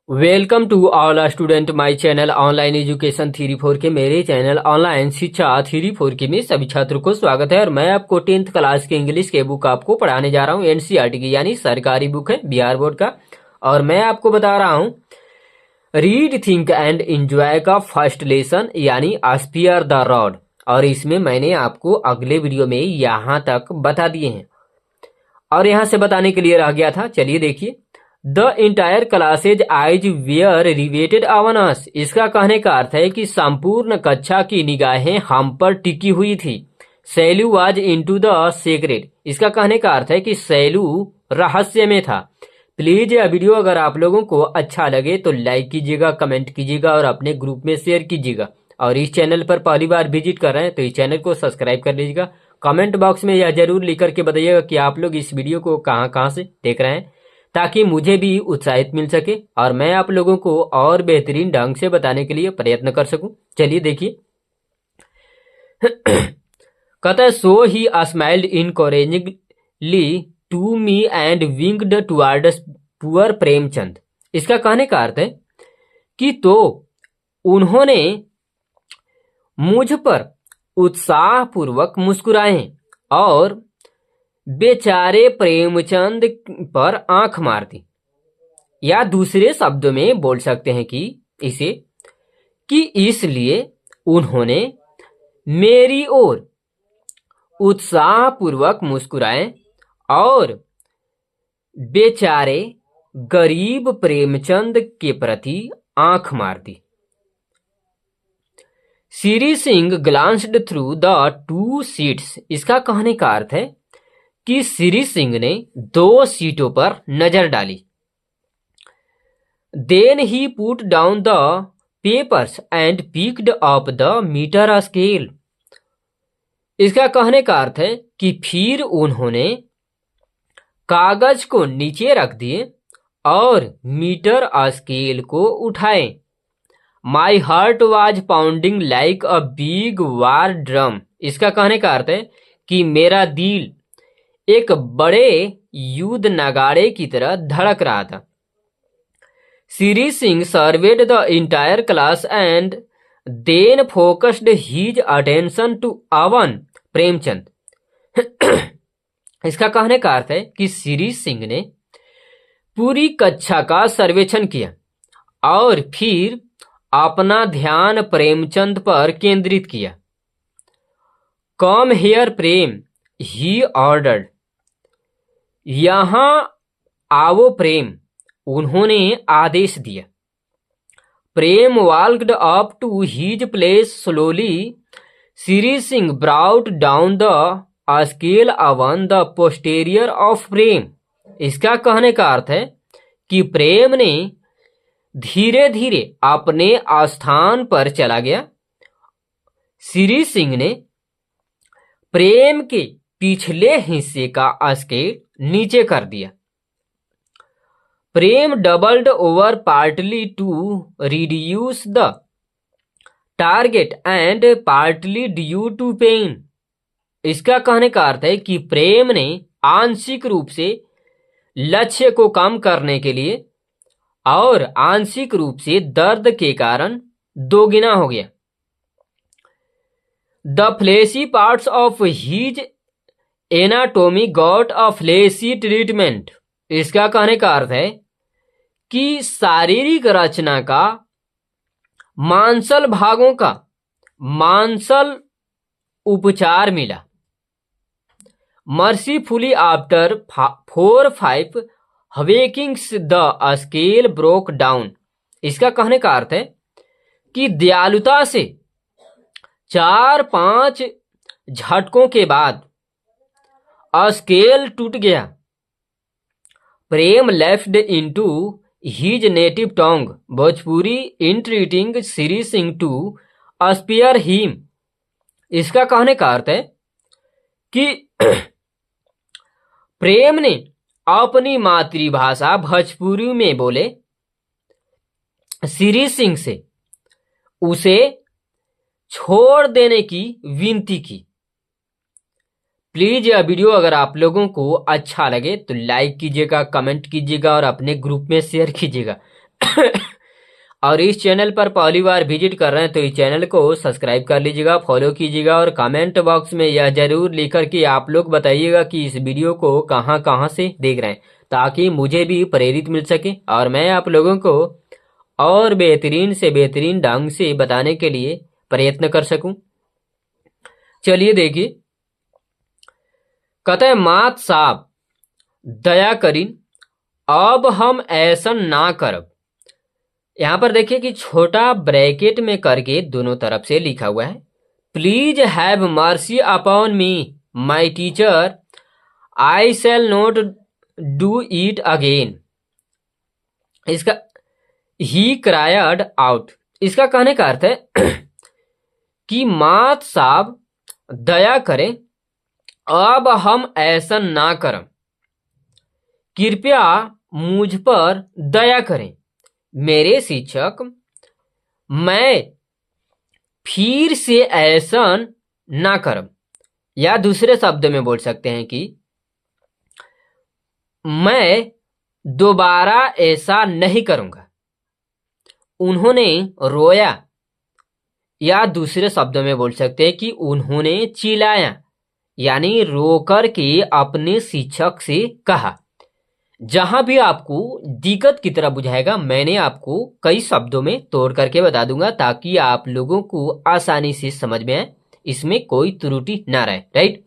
Welcome to all student my channel online education three four के मेरे channel online शिक्षा three four के में सभी छात्रों को स्वागत है। और मैं आपको 10th क्लास के इंग्लिश के बुक आपको पढ़ाने जा रहा हूँ। एनसीईआरटी की यानी सरकारी बुक है बिहार बोर्ड का। और मैं आपको बता रहा हूँ रीड थिंक एंड एंजॉय का फर्स्ट लेसन यानी स्पीयर द रॉड। और इसमें मैंने आपको अगले वीडियो में यहाँ तक बता दिए हैं और यहाँ से बताने के लिए रह गया था। चलिए देखिए, the entire classes eyes were riveted on us. इसका कहने का अर्थ है कि संपूर्ण कक्षा की निगाहें हम पर टिकी हुई थी। Selu was into the secret. इसका कहने का अर्थ है कि सैलू रहस्य में था। प्लीज यह वीडियो अगर आप लोगों को अच्छा लगे तो लाइक कीजिएगा, कमेंट कीजिएगा और अपने ग्रुप में शेयर कीजिएगा। और इस चैनल पर पहली बार विजिट कर रहे हैं तो इस चैनल को सब्सक्राइब कर लीजिएगा। कमेंट बॉक्स में यह जरूर लिख करके बताइएगा कि आप लोग इस वीडियो को कहाँ से देख रहे हैं, ताकि मुझे भी उत्साहित मिल सके और मैं आप लोगों को और बेहतरीन ढंग से बताने के लिए प्रयत्न कर सकूं। चलिए देखिए, कहता है so he smiled encouragingly to me and winked towards poor Premchand. इसका कहने का अर्थ है कि तो उन्होंने मुझ पर उत्साहपूर्वक मुस्कुराए और बेचारे प्रेमचंद पर आंख मार दी। या दूसरे शब्दों में बोल सकते हैं कि इसे कि इसलिए उन्होंने मेरी ओर उत्साहपूर्वक मुस्कुराए और बेचारे गरीब प्रेमचंद के प्रति आंख मार दी। Shri Singh glanced through the two seats. इसका कहने का अर्थ है कि श्री सिंह ने दो सीटों पर नजर डाली। Then he put down the papers and picked up the metre scale. इसका कहने का अर्थ है कि फिर उन्होंने कागज को नीचे रख दिए और मीटर स्केल को उठाए। My heart was pounding like a big war drum. इसका कहने का अर्थ है कि मेरा दिल एक बड़े युद्ध नगाड़े की तरह धड़क रहा था। Shri Singh surveyed the entire class and then focused his attention to one Premchand. इसका कहने का अर्थ है कि श्री सिंह ने पूरी कक्षा का सर्वेक्षण किया और फिर अपना ध्यान प्रेमचंद पर केंद्रित किया। Come here Prem, he ordered. यहां आओ प्रेम, उन्होंने आदेश दिया। Prem walked up to his place slowly. Shri Singh brought down the scale upon the posterior of Prem. इसका कहने का अर्थ है कि प्रेम ने धीरे धीरे अपने स्थान पर चला गया। श्री सिंह ने प्रेम के पिछले हिस्से का स्केल नीचे कर दिया। Prem doubled over partly to reduce the target and partly due to pain. इसका कहने का अर्थ है कि प्रेम ने आंशिक रूप से लक्ष्य को कम करने के लिए और आंशिक रूप से दर्द के कारण दोगुना हो गया। The fleshy parts of his anatomy got a fleshy treatment. इसका कहने का अर्थ है कि शारीरिक रचना का मांसल भागों का मांसल उपचार मिला। Mercifully after 4-5 whackings the scale broke down. इसका कहने का अर्थ है कि दयालुता से 4-5 झटकों के बाद स्केल टूट गया। Prem left into his native tongue Bhojpuri entreating Shri Singh to spare him. इसका कहने का अर्थ है कि प्रेम ने अपनी मातृभाषा भोजपुरी में बोले श्री सिंह से उसे छोड़ देने की विनती की। प्लीज यह वीडियो अगर आप लोगों को अच्छा लगे तो लाइक कीजिएगा, कमेंट कीजिएगा और अपने ग्रुप में शेयर कीजिएगा। और इस चैनल पर पहली बार विजिट कर रहे हैं तो इस चैनल को सब्सक्राइब कर लीजिएगा, फॉलो कीजिएगा और कमेंट बॉक्स में यह जरूर लिखकर कि आप लोग बताइएगा कि इस वीडियो को कहां कहां से देख रहे हैं, ताकि मुझे भी प्रेरित मिल सके और मैं आप लोगों को और बेहतरीन से बेहतरीन ढंग से बताने के लिए प्रयत्न कर सकूं। चलिए देखिए, कहते हैं मात साहब दया करीन अब हम ऐसा ना करब। यहां पर देखिए कि छोटा ब्रैकेट में करके दोनों तरफ से लिखा हुआ है, please have mercy upon me my teacher, I shall not do it again. इसका ही क्रायड आउट, इसका कहने का अर्थ है कि मात साहब दया करें अब हम ऐसा ना करम, कृपया मुझ पर दया करें मेरे शिक्षक, मैं फिर से ऐसा ना करम। या दूसरे शब्द में बोल सकते हैं कि मैं दोबारा ऐसा नहीं करूंगा। उन्होंने रोया, या दूसरे शब्द में बोल सकते हैं कि उन्होंने चिल्लाया, यानी रोकर के अपने शिक्षक से कहा। जहां भी आपको दिक्कत की तरह बुझाएगा मैंने आपको कई शब्दों में तोड़ करके बता दूंगा, ताकि आप लोगों को आसानी से समझ में आए, इसमें कोई त्रुटि ना रहे, right.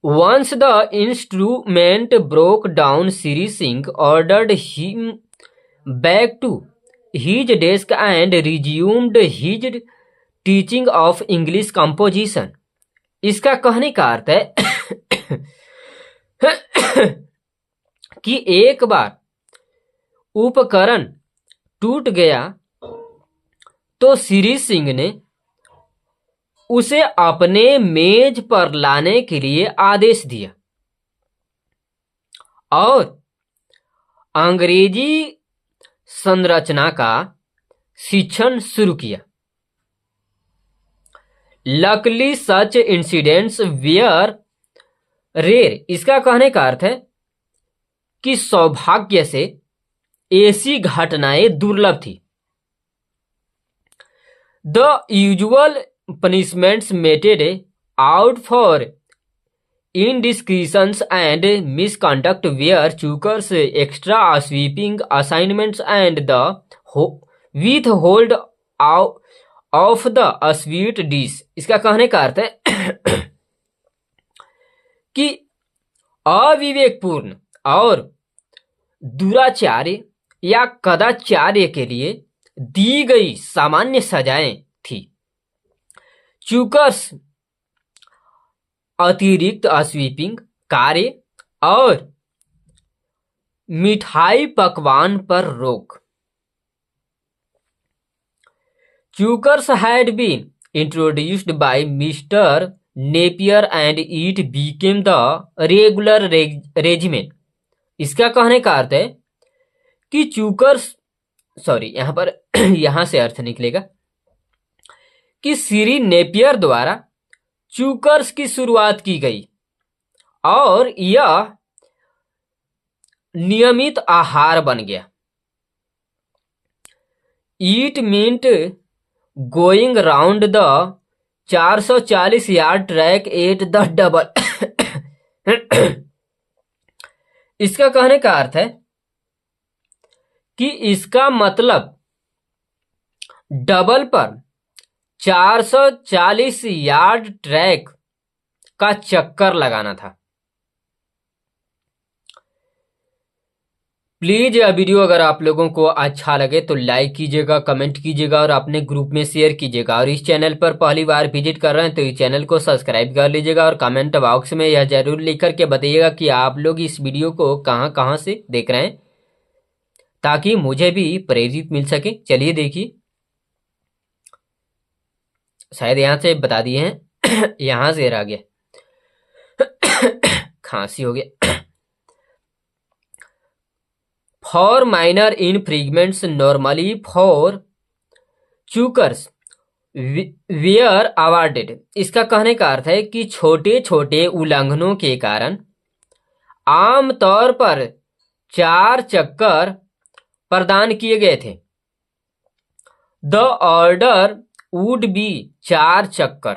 Once the instrument broke down, Siri Singh ordered him back to his desk and resumed his teaching of English composition. इसका कहने का अर्थ है कि एक बार उपकरण टूट गया तो श्री सिंह ने उसे अपने मेज पर लाने के लिए आदेश दिया और अंग्रेजी संरचना का शिक्षण शुरू किया। Luckily such incidents were rare, इसका कहने का अर्थ है कि सौभाग्य से ऐसी घटनाएं दुर्लभ थी। The usual punishments meted out for indiscretions and misconduct were Chukar's extra sweeping assignments and the withhold of the sweet dish। इसका कहने का अर्थ है कि अविवेकपूर्ण और दुराचार्य या कदाचार्य के लिए दी गई सामान्य सजाएं थी। चूकर्स अतिरिक्त स्वीपिंग कार्य और मिठाई पकवान पर रोक। Chukkers had been introduced by mister Napier and it became the regular regiment. इसका कहने का अर्थ है कि चूकर्स, सॉरी यहां पर यहां से अर्थ निकलेगा कि श्री नेपियर द्वारा चूकर्स की शुरुआत की गई और यह नियमित आहार बन गया। It meant going round the 440 yard track at the double. इसका कहने का अर्थ है कि इसका मतलब डबल पर 440 यार्ड ट्रैक का चक्कर लगाना था। प्लीज यह वीडियो अगर आप लोगों को अच्छा लगे तो लाइक कीजिएगा, कमेंट कीजिएगा और अपने ग्रुप में शेयर कीजिएगा। और इस चैनल पर पहली बार विजिट कर रहे हैं तो इस चैनल को सब्सक्राइब कर लीजिएगा और कमेंट बॉक्स में यह जरूर लिख करके बताइएगा कि आप लोग इस वीडियो को कहां कहां से देख रहे हैं, ताकि मुझे भी प्रेरित मिल सके। चलिए देखिए, शायद यहां से बता दिए हैं, यहां से रह गया, खांसी हो गया। For minor infringements normally four chukkers were awarded. इसका कहने का अर्थ है कि छोटे छोटे उल्लंघनों के कारण आमतौर पर 4 चक्कर प्रदान किए गए थे। द ऑर्डर वुड बी 4 चक्कर।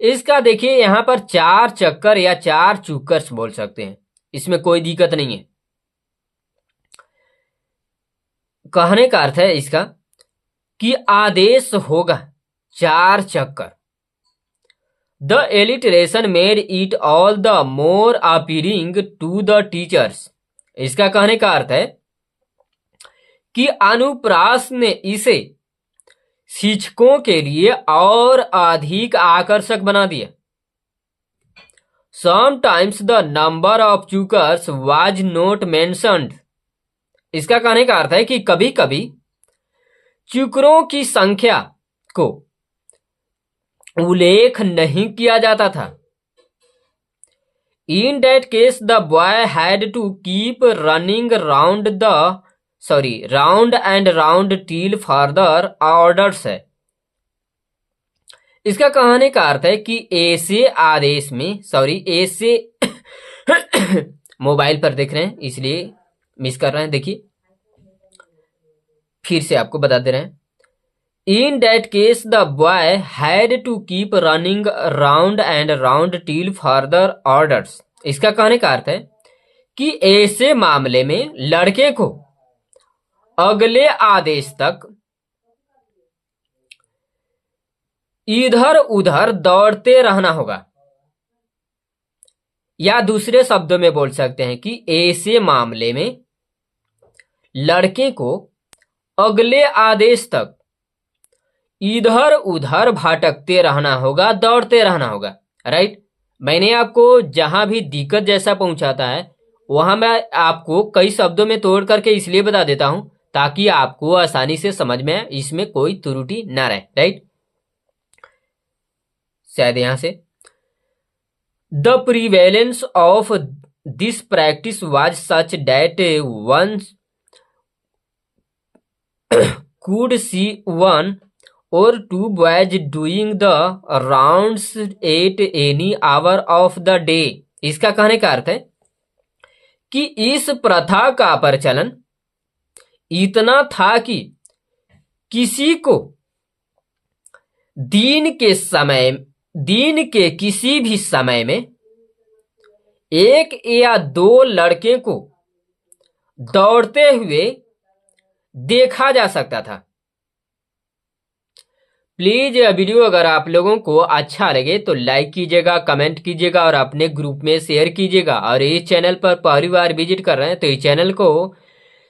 इसका देखिए यहां पर 4 चक्कर या 4 चुक्कर्स बोल सकते हैं, इसमें कोई दिक्कत नहीं है। कहने का अर्थ है इसका कि आदेश होगा 4 चक्कर। The alliteration made it all the more appealing to the teachers. इसका कहने का अर्थ है कि अनुप्रास ने इसे शिक्षकों के लिए और अधिक आकर्षक बना दिया। Sometimes the number of chukkers was not mentioned. इसका कहने का अर्थ है कि कभी कभी चुकरों की संख्या को उल्लेख नहीं किया जाता था। In that case the boy had to keep running round and round till further orders है। इसका कहने का अर्थ है कि ऐसे आदेश में ऐसे मोबाइल पर देख रहे हैं इसलिए मिस कर रहे हैं, देखिए फिर से आपको बता दे रहे हैं। In that case the boy had to keep running round and round till further orders. इसका कहने का अर्थ है कि ऐसे मामले में लड़के को अगले आदेश तक इधर उधर दौड़ते रहना होगा, या दूसरे शब्दों में बोल सकते हैं कि ऐसे मामले में लड़के को अगले आदेश तक इधर उधर भटकते रहना होगा, दौड़ते रहना होगा। राइट, मैंने आपको जहां भी दिक्कत जैसा पहुंचाता है वहां मैं आपको कई शब्दों में तोड़ करके इसलिए बता देता हूं ताकि आपको आसानी से समझ में, इसमें कोई त्रुटि ना रहे। राइट, शायद यहां से the prevalence of this practice was such that one could see one or two boys doing the rounds at any hour of the day। इसका कहने का अर्थ है कि इस प्रथा का प्रचलन इतना था कि किसी को दिन के किसी भी समय में 1 या 2 लड़के को दौड़ते हुए देखा जा सकता था। प्लीज वीडियो अगर आप लोगों को अच्छा लगे तो लाइक कीजिएगा, कमेंट कीजिएगा और अपने ग्रुप में शेयर कीजिएगा। और इस चैनल पर पहली बार विजिट कर रहे हैं तो इस चैनल को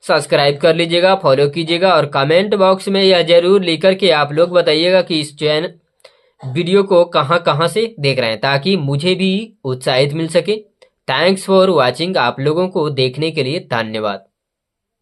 सब्सक्राइब कर लीजिएगा, फॉलो कीजिएगा और कमेंट बॉक्स में यह जरूर लिख करके आप लोग बताइएगा कि इस चैनल वीडियो को कहां से देख रहे हैं ताकि मुझे भी उत्साहित मिल सके। Thanks for watching. आप लोगों को देखने के लिए धन्यवाद।